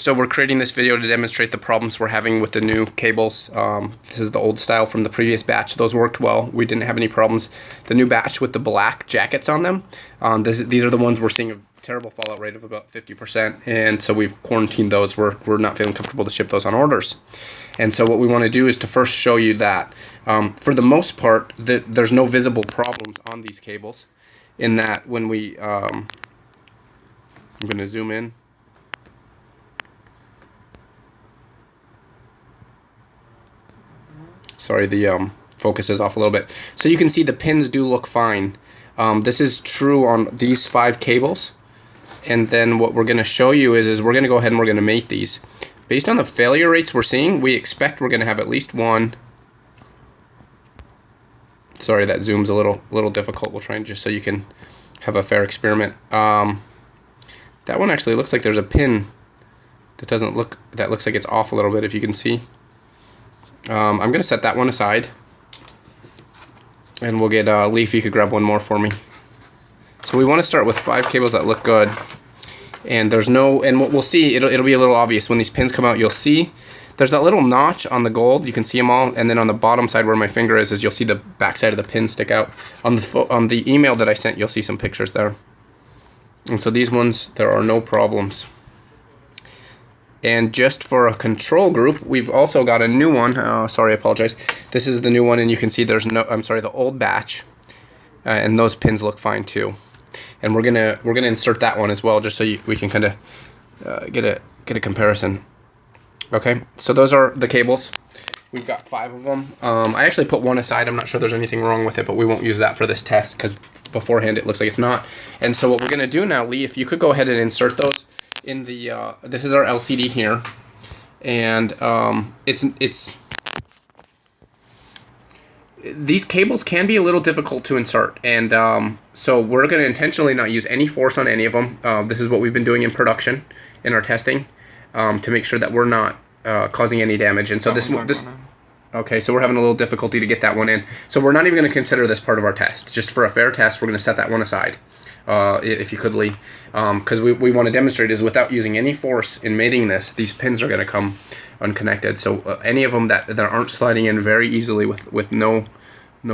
So we're creating this video to demonstrate the problems we're having with the new cables. This is the old style from the previous batch. Those worked well. We didn't have any problems. The new batch with the black jackets on them, these are the ones we're seeing a terrible fallout rate of about 50%, and so we've quarantined those. We're not feeling comfortable to ship those on orders. And so what we want to do is to first show you that for the most part there's no visible problems on these cables, in that when we I'm going to zoom in. Sorry, the focus is off a little bit. So you can see the pins do look fine. This is true on these 5 cables. And then what we're going to show you is we're going to go ahead and we're going to mate these. Based on the failure rates we're seeing, we expect we're going to have at least one. Sorry, that zoom's a little difficult. We'll try and just so you can have a fair experiment. That one actually looks like there's a pin that looks like it's off a little bit, if you can see. I'm going to set that one aside, and we'll get Lee, if you could grab one more for me. So we want to start with 5 cables that look good, and what we'll see, it'll be a little obvious when these pins come out. You'll see there's that little notch on the gold. You can see them all, and then on the bottom side where my finger is you'll see the back side of the pin stick out. On the email that I sent, you'll see some pictures there. And so these ones, there are no problems. And just for a control group, we've also got a new one. Sorry, I apologize. This is the new one, and you can see there's the old batch, and those pins look fine too. And we're gonna insert that one as well, just so we can kind of get a comparison. Okay, so those are the cables. We've got 5 of them. I actually put one aside. I'm not sure there's anything wrong with it, but we won't use that for this test because beforehand it looks like it's not. And so what we're gonna do now, Lee, if you could go ahead and insert those in the this is our LCD here, and these cables can be a little difficult to insert, and so we're going to intentionally not use any force on any of them. This is what we've been doing in production in our testing, to make sure that we're not causing any damage. And so okay, so we're having a little difficulty to get that one in, so we're not even going to consider this part of our test. Just for a fair test, we're going to set that one aside. If you could, Lee, because we want to demonstrate is without using any force in mating this, these pins are going to come unconnected. So any of them that aren't sliding in very easily with no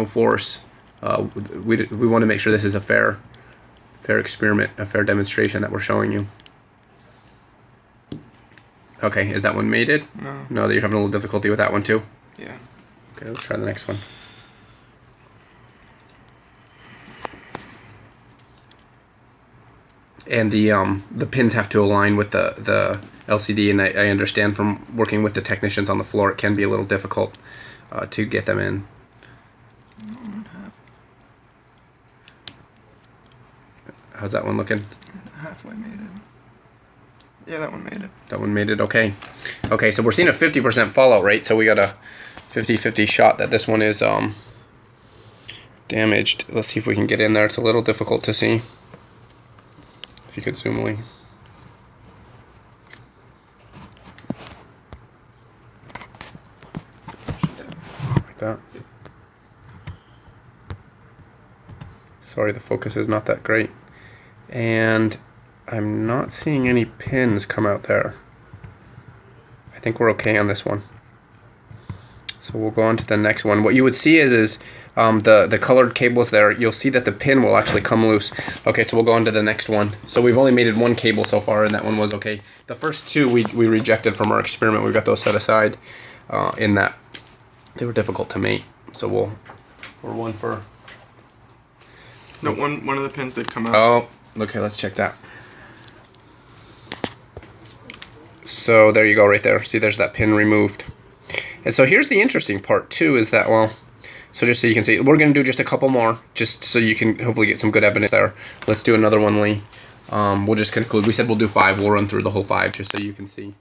force, we want to make sure this is a fair experiment, a fair demonstration that we're showing you. Okay, is that one mated? No. No, you're having a little difficulty with that one too? Yeah. Okay, let's try the next one. And the pins have to align with the LCD, and I understand from working with the technicians on the floor, it can be a little difficult to get them in. How's that one looking? Halfway mated. Yeah, that one made it. That one made it, okay. Okay, so we're seeing a 50% fallout rate, so we got a 50-50 shot that this one is damaged. Let's see if we can get in there. It's a little difficult to see. If you could zoom, Lee. Like that. Sorry, the focus is not that great. And I'm not seeing any pins come out there. I think we're okay on this one. So we'll go on to the next one. What you would see is the colored cables there, you'll see that the pin will actually come loose. Okay, so we'll go on to the next one. So we've only mated 1 cable so far, and that one was okay. The first 2 we rejected from our experiment. We've got those set aside in that they were difficult to mate. So we're one for... No, one of the pins did come out. Oh, okay, let's check that. So there you go right there. See, there's that pin removed. And so here's the interesting part too, is that, well, so just so you can see, we're going to do just a couple more, just so you can hopefully get some good evidence there. Let's do another one, Lee. We'll just conclude. We said we'll do 5. We'll run through the whole 5 just so you can see.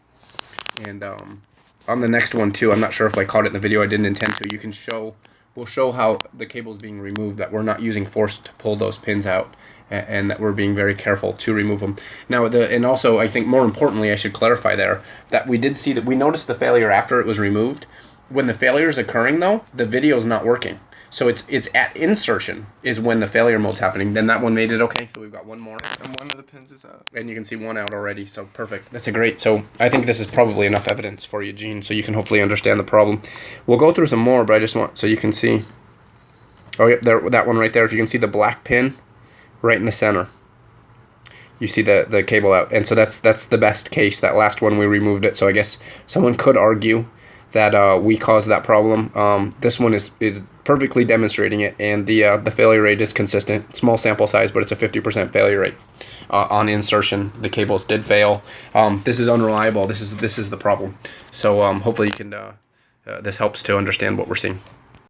And on the next one too, I'm not sure if I caught it in the video. I didn't intend to. We'll show how the cable is being removed, that we're not using force to pull those pins out, and that we're being very careful to remove them. Now, and also, I think more importantly, I should clarify there, that we did see that we noticed the failure after it was removed. When the failure is occurring, though, the video is not working. So it's at insertion is when the failure mode's happening. Then that one made it okay. So we've got one more. And one of the pins is out. And you can see one out already. So perfect. That's a great. So I think this is probably enough evidence for you, Gene, so you can hopefully understand the problem. We'll go through some more, but I just want so you can see. Oh, yep, there, that one right there. If you can see the black pin right in the center, you see the cable out. And so that's the best case. That last one we removed it. So I guess someone could argue that we caused that problem. This one is perfectly demonstrating it, and the failure rate is consistent. Small sample size, but it's a 50% failure rate on insertion. The cables did fail. This is unreliable. This is the problem. So hopefully you can this helps to understand what we're seeing.